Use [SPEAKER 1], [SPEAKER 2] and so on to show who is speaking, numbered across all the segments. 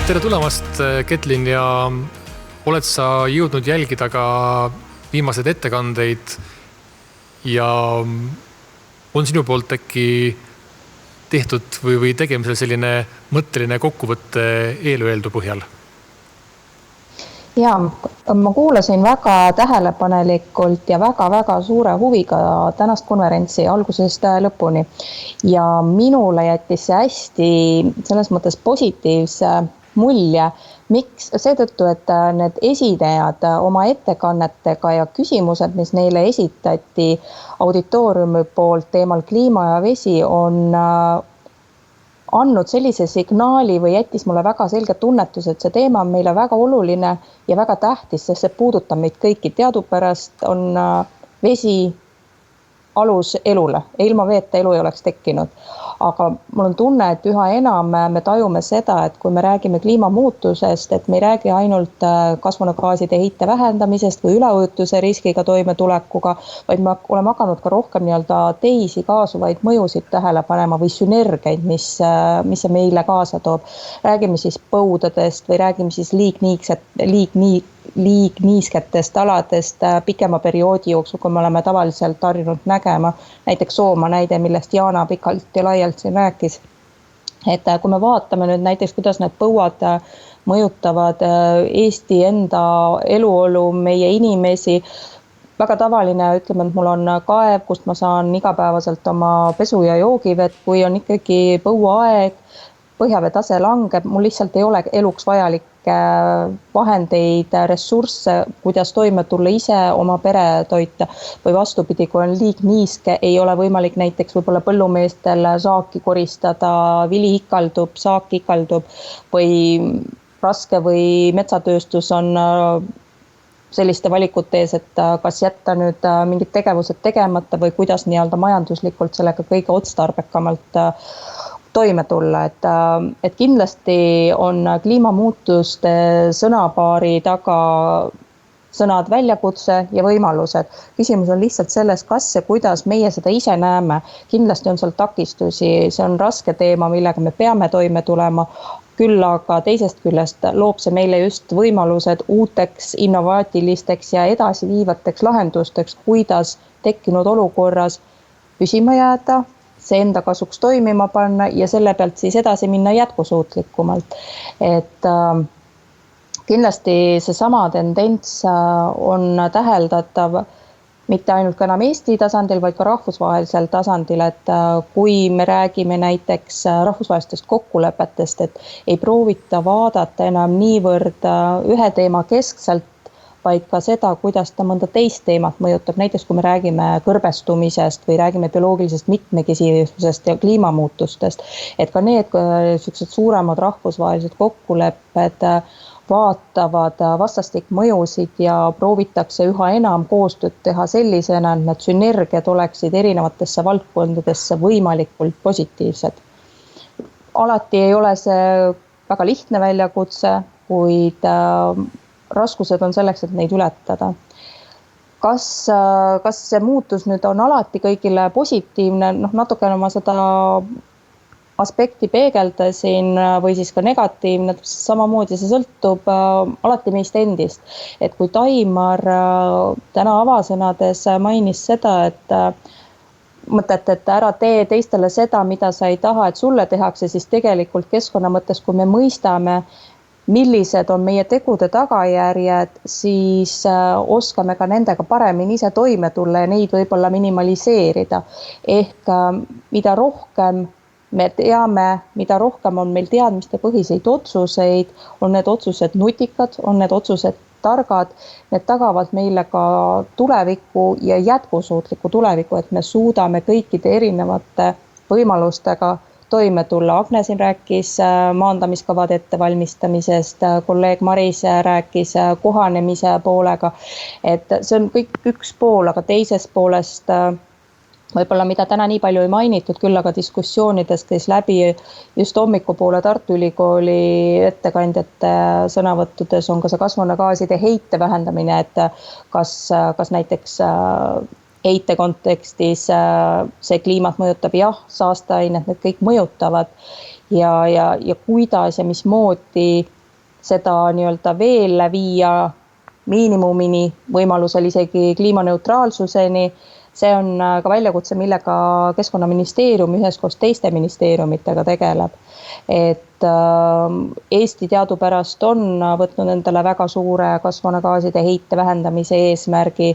[SPEAKER 1] Tere tulemast, Ketlin, ja oled sa jõudnud jälgida ka viimased ettekandeid ja on sinu poolt äkki tehtud või tegemisel selline mõtteline kokkuvõtte eelöeldu põhjal?
[SPEAKER 2] Ja, ma kuulasin väga tähelepanelikult ja väga suure huviga tänast konverentsi algusest lõpuni. Ja minule jättis see hästi selles mõttes positiivse mulje. Miks? Seetõttu, et need esinejad oma ettekannetega ja küsimused, mis neile esitati auditooriumi poolt teemal kliima ja vesi, on andnud sellise signaali või jättis mulle väga selge tunnetus, et see teema on meile väga oluline ja väga tähtis, sest see puudutab meid kõiki. Teadupärast on vesi alus elule. Ilma veeta elu ei oleks tekkinud. Aga mul on tunne, et üha enam me tajume seda, et kui me räägime kliimamuutusest, et me ei räägi ainult kasvuhoonegaaside heite vähendamisest või üleujutuse riskiga toimetulekuga, vaid me oleme hakanud ka rohkem teisi kaasuvaid mõjusid tähele panema või sünergiaid, mis see meile kaasa toob. Räägime siis põudadest või räägime siis liigniisketest aladest pikema perioodi jooksul, kui me oleme tavaliselt harjunud nägema. Näiteks Soomaa näide, millest Jaana pikalt ja laialt siin rääkis. Et kui me vaatame nüüd näiteks, kuidas need põuad mõjutavad Eesti enda eluolu, meie inimesi, väga tavaline, ütleme, et mul on kaev, kust ma saan igapäevaselt oma pesu- ja joogivett, kui on ikkagi põuaaeg, põhjavee tase langeb, mul lihtsalt ei ole eluks vajalik vahendeid, ressursse, kuidas toime tulla ise oma pere toita. Või vastupidi, kui on liigniiske, ei ole võimalik näiteks võib-olla põllumeestel saaki koristada, vili ikaldub, saak ikaldub või raske või metsatööstus on selliste valikute ees, et kas jätta nüüd mingid tegevused tegemata või kuidas majanduslikult sellega kõige otstarbekamalt toime tulla, et kindlasti on kliimamuutuste sõnapaari taga sõnad väljakutse ja võimalused. Küsimus on lihtsalt selles, kas ja kuidas meie seda ise näeme. Kindlasti on seal takistusi, see on raske teema, millega me peame toime tulema, küll aga teisest küljest loob see meile just võimalused uuteks, innovaatilisteks ja edasiviivateks lahendusteks, kuidas tekkinud olukorras püsima jääda, see enda kasuks toimima panna ja selle pealt siis edasi minna jätkusuutlikumalt. Et kindlasti see sama tendents on täheldatav mitte ainult ka enam Eesti tasandil, vaid ka rahvusvahelisel tasandil, et kui me räägime näiteks rahvusvahelistest kokkulepetest, et ei proovita vaadata enam niivõrd ühe teema keskselt, vaid ka seda, kuidas ta mõnda teist teemat mõjutab. Näiteks kui me räägime kõrbestumisest või räägime bioloogilisest mitmekesisusest ja kliimamuutustest, et ka need suuremad rahvusvahelised kokkulepped vaatavad vastastik mõjusid ja proovitakse üha enam koostööd teha sellisena, et need sünergiad oleksid erinevatesse valdkondadesse võimalikult positiivsed. Alati ei ole see väga lihtne väljakutse, kuid raskused on selleks, et neid ületada. Kas see muutus nüüd on alati kõigile positiivne? Natukene ma seda aspekti peegeldasin või siis ka negatiivne, samamoodi see sõltub alati meist endist. Et kui Taimar täna avasõnades mainis seda, et mõtet, et ära tee teistele seda, mida sa ei taha, et sulle tehakse, siis tegelikult keskkonna mõttes, kui me mõistame, millised on meie tegude tagajärjed, siis oskame ka nendega paremini ise toime tulla ja neid võib-olla minimaliseerida. Ehk mida rohkem me teame, mida rohkem on meil teadmiste põhiseid otsuseid, on need otsused nutikad, on need otsused targad, need tagavad meile ka tuleviku ja jätkusuutliku tuleviku, et me suudame kõikide erinevate võimalustega toime tulla. Agne siin rääkis maandamiskavade ettevalmistamisest, kolleeg Maris rääkis kohanemise poolega, et see on kõik üks pool, aga teisest poolest võib-olla mida täna nii palju ei mainitud, küll aga diskussioonides käis läbi just hommikupoole Tartu Ülikooli ettekandjate sõnavõttudes on ka see kasvuhoonegaaside heite vähendamine, et kas näiteks heite kontekstis see kliimat mõjutab, jah, saasteained, need kõik mõjutavad ja kuidas ja mismoodi seda nii-öelda veel viia miinimumini, võimalusel isegi kliimaneutraalsuseni. See on ka väljakutse, millega Keskkonnaministeerium üheskoos teiste ministeeriumitega tegeleb. Et Eesti teadupärast on võtnud endale väga suure kasvuhoonegaaside heite vähendamise eesmärgi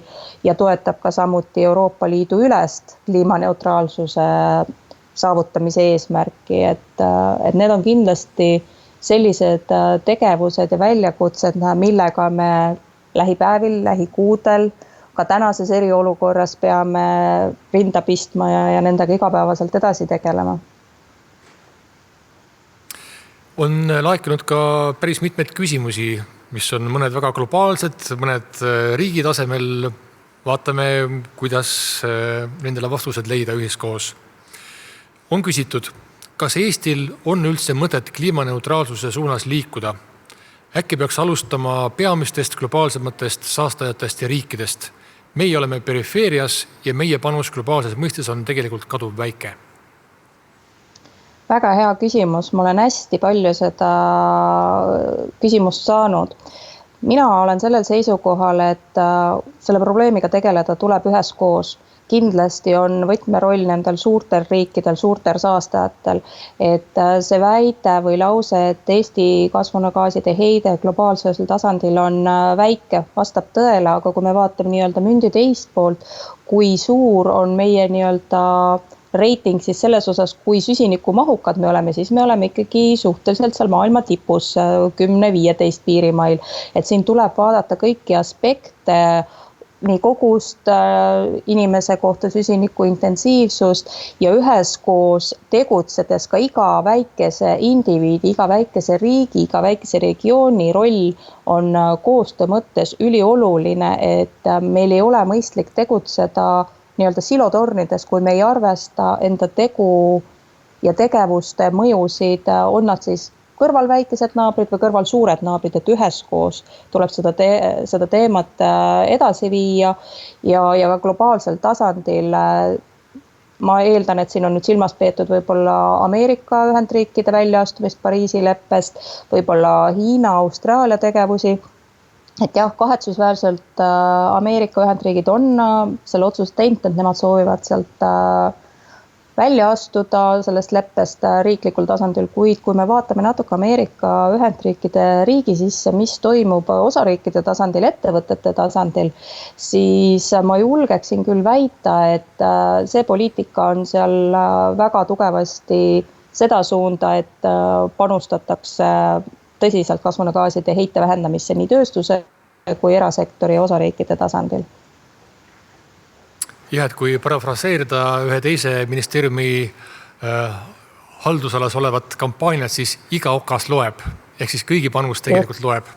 [SPEAKER 2] ja toetab ka samuti Euroopa Liidu ülest kliimaneutraalsuse saavutamise eesmärki. Et need on kindlasti sellised tegevused ja väljakutsed, millega me lähipäevil, lähikuudel, ka tänases eriolukorras peame rinda pistma ja nendega igapäevaselt edasi tegelema.
[SPEAKER 1] On laekunud ka päris mitmeid küsimusi, mis on mõned väga globaalsed, mõned riigi tasemel. Vaatame, kuidas nendele vastused leida ühiskoos. On küsitud, kas Eestil on üldse mõtet kliimaneutraalsuse suunas liikuda? Äkki peaks alustama peamistest globaalsematest saastajatest ja riikidest. Meie oleme perifeerias ja meie panus globaalses mõistes on tegelikult kaduv väike.
[SPEAKER 2] Väga hea küsimus. Ma olen hästi palju seda küsimust saanud. Mina olen sellel seisukohal, et selle probleemiga tegeleda tuleb üheskoos. Kindlasti on võtmeroll nendel suurtel riikidel, suurtel saastajatel, et see väide või lause, et Eesti kasvuhoonegaaside heide globaalsel tasandil on väike, vastab tõele, aga kui me vaatame nii-öelda mündi teist poolt, kui suur on meie nii-öelda reiting siis selles osas, kui süsinikumahukad me oleme, siis me oleme ikkagi suhteliselt seal maailma tipus 10-15 piirimail, et siin tuleb vaadata kõiki aspekte, nii kogust inimese kohta, süsiniku intensiivsust ja üheskoos tegutsedes ka iga väikese indiviidi, iga väikese riigi, iga väikese regiooni roll on koostöö mõttes ülioluline, et meil ei ole mõistlik tegutseda nii-öelda silotornides, kui me ei arvesta enda tegu ja tegevuste mõjusid, on nad siis kõrval väikesed naabrid või kõrval suured naabrid, et üheskoos tuleb seda teemat edasi viia ja globaalsel tasandil. Ma eeldan, et siin on nüüd silmas peetud võib-olla Ameerika Ühendriikide väljaastumist Pariisi leppest, võib-olla Hiina, Austraalia tegevusi. Et jah, kahetsusväärselt Ameerika Ühendriigid on selle otsust teinud, et nemad soovivad sealt välja astuda sellest leppest riiklikul tasandil, kuid kui me vaatame natuke Ameerika Ühendriikide riigi sisse, mis toimub osariikide tasandil, ettevõtete tasandil, siis ma julgeksin küll väita, et see poliitika on seal väga tugevasti seda suunda, et panustatakse tõsiselt kasvuhoonegaaside heite vähendamisse nii tööstuse kui erasektori ja osariikide tasandil.
[SPEAKER 1] Ja, et kui parafraseerida ühe teise ministeeriumi haldusalas olevat kampaaniat, siis iga okas loeb, ehk siis kõigi panus tegelikult loeb.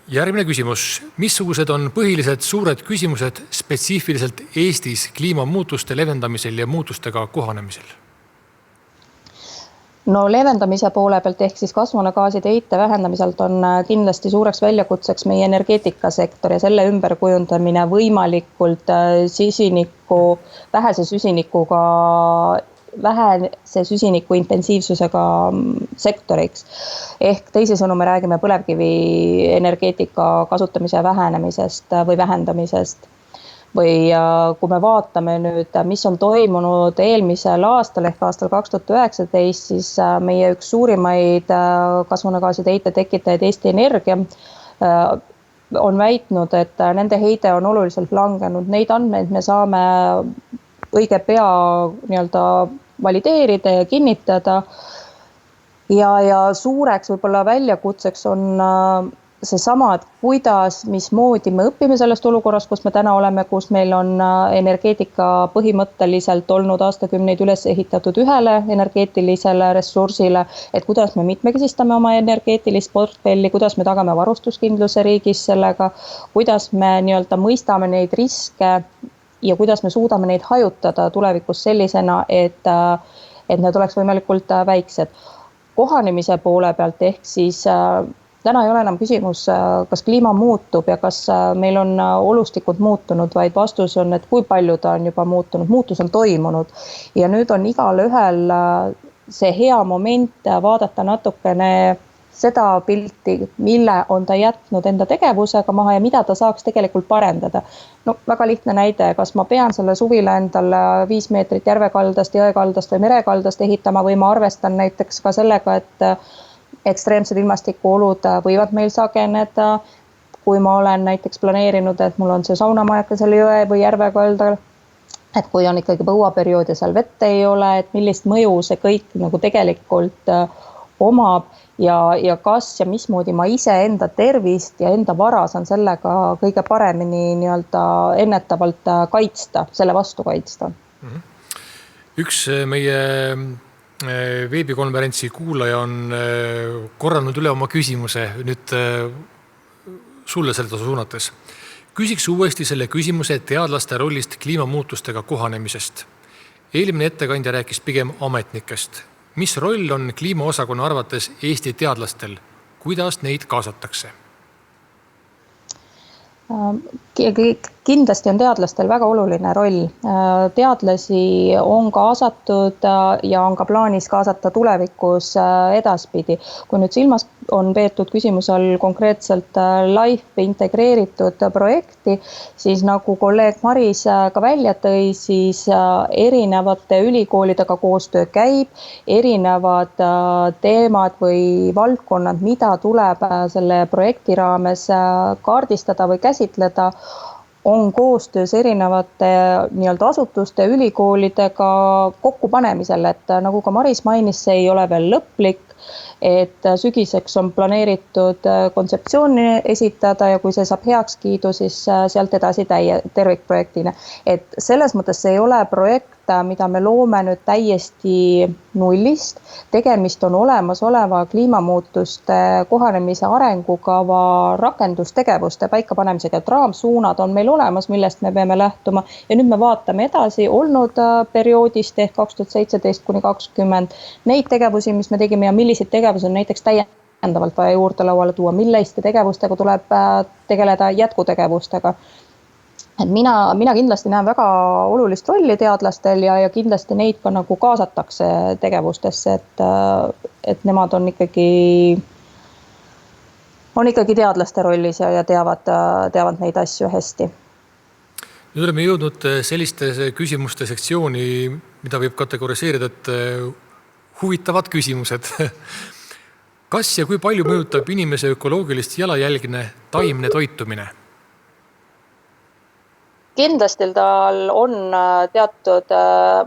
[SPEAKER 1] Järgmine küsimus. Missugused on põhilised suured küsimused spetsiifiliselt Eestis kliimamuutuste levendamisel ja muutustega kohanemisel?
[SPEAKER 2] No leevendamise poole pealt ehk siis kasvuhoonegaaside heite vähendamiselt on kindlasti suureks väljakutseks meie energeetikasektor ja selle ümberkujundamine võimalikult vähese süsiniku intensiivsusega sektoriks. Ehk teisisõnu me räägime põlevkivi energeetika kasutamise vähenemisest või vähendamisest. Või kui me vaatame nüüd, mis on toimunud eelmisel aastal ehk aastal 2019, siis meie üks suurimaid kasvuhoonegaaside heite tekitajaid Eesti Energia on väitnud, et nende heide on oluliselt langenud. Neid andmeid me saame õige pea nii-öelda valideerida ja kinnitada. Ja suureks võib-olla väljakutseks on seesama, et kuidas, mismoodi me õpime sellest olukorrast, kus me täna oleme, kus meil on energeetika põhimõtteliselt olnud aastakümneid üles ehitatud ühele energeetilisele ressursile, et kuidas me mitmekesistame oma energeetilist portfelli, kuidas me tagame varustuskindluse riigis sellega, kuidas me nii-öelda mõistame neid riske ja kuidas me suudame neid hajutada tulevikus sellisena, et need oleks võimalikult väiksed. Kohanemise poole pealt ehk siis täna ei ole enam küsimus, kas kliima muutub ja kas meil on olustikud muutunud, vaid vastus on, et kui palju ta on juba muutunud. Muutus on toimunud ja nüüd on igal ühel see hea moment vaadata natukene seda pilti, mille on ta jätnud enda tegevusega maha ja mida ta saaks tegelikult parendada. No väga lihtne näide, kas ma pean selle suvila endale 5 meetrit järvekaldast, jõekaldast või merekaldast ehitama või ma arvestan näiteks ka sellega, et ekstreemsed ilmastikuolud võivad meil sageneda. Kui ma olen näiteks planeerinud, et mul on see saunamajaka selle jõe või järve kaldal, et kui on ikkagi põuaperiood ja seal vett ei ole, et millist mõju see kõik nagu tegelikult omab ja kas ja mismoodi ma ise enda tervist ja enda vara saan sellega kõige paremini nii-öelda ennetavalt kaitsta, selle vastu kaitsta.
[SPEAKER 1] Üks meie veebikonverentsi kuulaja on korranud üle oma küsimuse nüüd sulle selle suunates. Küsiks uuesti selle küsimuse teadlaste rollist kliimamuutustega kohanemisest. Eelmine ettekandja rääkis pigem ametnikest. Mis roll on kliimaosakonna arvates Eesti teadlastel? Kuidas neid kaasatakse? Kindlasti on teadlastel väga oluline roll. Teadlasi on kaasatud ja on ka plaanis kaasata tulevikus edaspidi. Kui nüüd silmas on peetud küsimuse all konkreetselt LIFE integreeritud projekti, siis nagu kolleeg Maris ka välja tõi, siis erinevate ülikoolidega koostöö käib, erinevad teemad või valdkonnad, mida tuleb selle projekti raames kaardistada või käsitleda, on koostöös erinevate nii-öelda asutuste, ülikoolidega kokkupanemisel, et nagu ka Maris mainis, see ei ole veel lõplik, et sügiseks on planeeritud kontseptsiooni esitada ja kui see saab heakskiidu, siis sealt edasi tervikprojektina. Et selles mõttes see ei ole projekt, mida me loome nüüd täiesti nullist. Tegemist on olemasoleva kliimamuutuste kohanemise arengukava rakendustegevuste paikapanemisega, et raamsuunad on meil olemas, millest me peame lähtuma ja nüüd me vaatame edasi olnud perioodist ehk 2017–2020 neid tegevusi, mis me tegime ja millised tegevused on näiteks täiendavalt vaja juurde lauale tuua, milliste tegevustega tuleb tegeleda jätkutegevustega. Et mina kindlasti näen väga olulist rolli teadlastel ja kindlasti neid ka nagu kaasatakse tegevustesse, et nemad on ikkagi teadlaste rollis ja teavad neid asju hästi. Nüüd oleme jõudnud selliste küsimuste sektsiooni, mida võib kategoriseerida, et huvitavad küsimused. Kas ja kui palju mõjutab inimese ökoloogilist jalajälgne taimne toitumine?
[SPEAKER 2] Kindlasti tal on teatud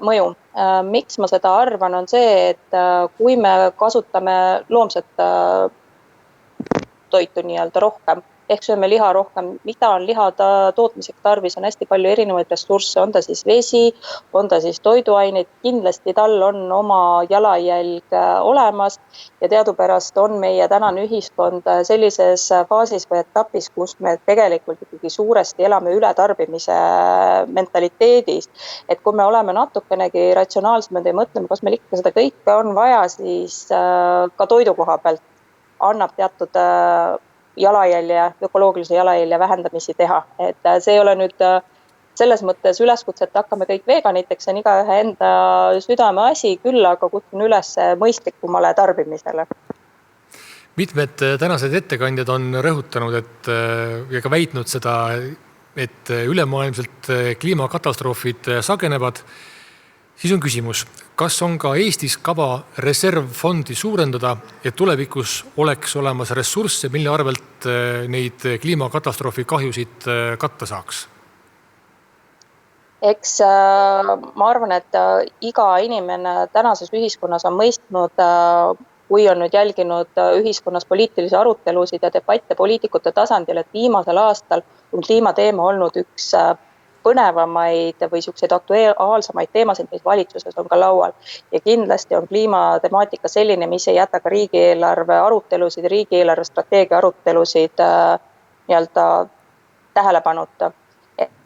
[SPEAKER 2] mõju. Miks ma seda arvan, on see, et kui me kasutame loomset toitu nii-öelda rohkem, ehk sööme liha rohkem, mida on liha tootmiseks tarvis, on hästi palju erinevaid ressursse, on ta siis vesi, on ta siis toiduaineid, kindlasti tal on oma jalajälg olemas ja teadupärast on meie tänane ühiskond sellises faasis või etapis, kus me tegelikult ikkagi suuresti elame ületarbimise mentaliteedis, et kui me oleme natukenegi ratsionaalsemad ja mõtleme, kas meil ikka seda kõike on vaja, siis ka toidu koha pealt annab teatud jalajälje, ökoloogilise jalajälje vähendamisi teha. Et see ei ole nüüd selles mõttes üleskutse, et hakkame kõik veganiteks, on igaühe enda südame asi, küll aga kutsun üles mõistlikumale tarbimisele.
[SPEAKER 1] Mitmed tänased ettekandjad on rõhutanud ja ka väitnud seda, et ülemaailmselt kliimakatastroofid sagenevad. Siis on küsimus, kas on ka Eestis kava reservfondi suurendada, et tulevikus oleks olemas ressursse, mille arvelt neid kliimakatastroofi kahjusid katta saaks?
[SPEAKER 2] Eks ma arvan, et iga inimene tänases ühiskonnas on mõistnud, kui on nüüd jälginud ühiskonnas poliitilisi arutelusid ja debatte poliitikute tasandil, et viimasel aastal on kliimateema olnud üks põnevamaid või selliseid aktuaalsamaid teemasid, mis valitsuses on ka laual. Ja kindlasti on kliimatemaatika selline, mis ei jäta ka riigieelarve arutelusid, riigieelarve strateegia arutelusid nii-öelda tähelepanuta.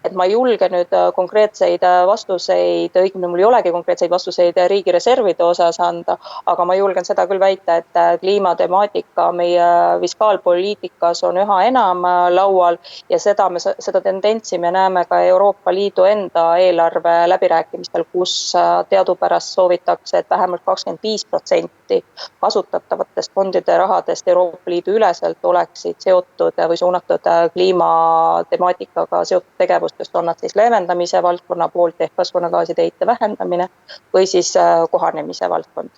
[SPEAKER 2] et ma ei julge nüüd konkreetseid vastuseid, õigemini mul ei olegi konkreetseid vastuseid riigi reservide osas anda, aga ma julgen seda küll väita, et kliimatemaatika meie fiskaalpoliitikas on üha enam laual ja seda tendentsi me näeme ka Euroopa Liidu enda eelarve läbirääkimistel, kus teadupärast soovitakse, et vähemalt 25% kasutatavatest fondide rahadest Euroopa Liidu üleselt oleksid seotud või suunatud kliimatemaatikaga seotud tegevustest, on nad siis leevendamise valdkonna poolt ehk kasvuhoonegaaside heite vähendamine või siis kohanemise valdkond.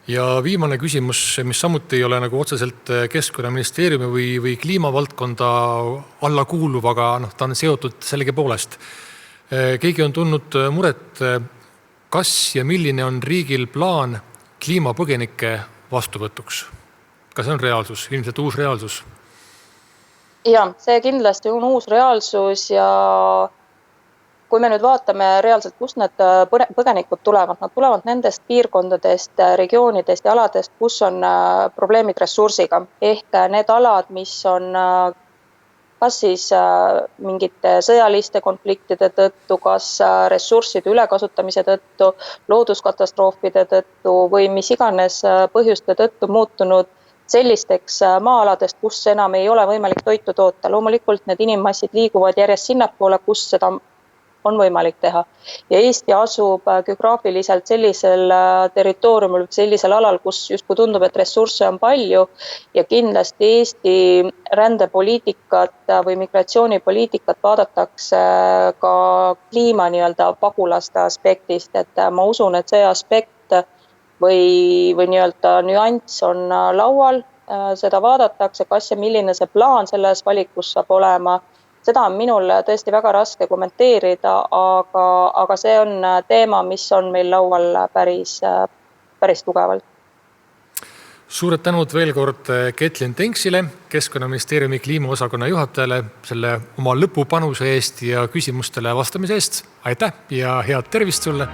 [SPEAKER 1] Ja viimane küsimus, mis samuti ei ole nagu otseselt Keskkonnaministeeriumi või kliimavaldkonda alla kuuluv, aga ta on seotud sellegi poolest. Keegi on tundnud muret, kas ja milline on riigil plaan kliimapõgenike vastuvõtuks? Kas see on reaalsus, ilmselt uus reaalsus?
[SPEAKER 2] Ja, see kindlasti on uus reaalsus ja kui me nüüd vaatame reaalselt, kust need põgenikud tulevad, nad tulevad nendest piirkondadest, regioonidest ja aladest, kus on probleemid ressursiga. Ehk need alad, mis on kas siis mingite sõjaliste konfliktide tõttu, kas ressursside ülekasutamise tõttu, looduskatastroofide tõttu või mis iganes põhjuste tõttu muutunud sellisteks maa-aladest, kus enam ei ole võimalik toitu toota. Loomulikult need inimmassid liiguvad järjest sinnapoole, kus seda on võimalik teha. Ja Eesti asub geograafiliselt sellisel territooriumil, sellisel alal, kus justkui tundub, et ressursse on palju ja kindlasti Eesti rändepoliitikat või migratsioonipoliitikat vaadatakse ka kliima pagulaste aspektist, et ma usun, et see aspekt või nüanss on laual, seda vaadatakse, kas ja milline see plaan selles valikus saab olema. Seda on minul tõesti väga raske kommenteerida, aga see on teema, mis on meil laual päris tugevalt.
[SPEAKER 1] Suured tänud veel kord Ketlin Tenksile, Keskkonnaministeeriumi kliimaosakonna juhatajale, selle oma lõpupanuse eest ja küsimustele vastamise eest. Aitäh ja head tervist sulle!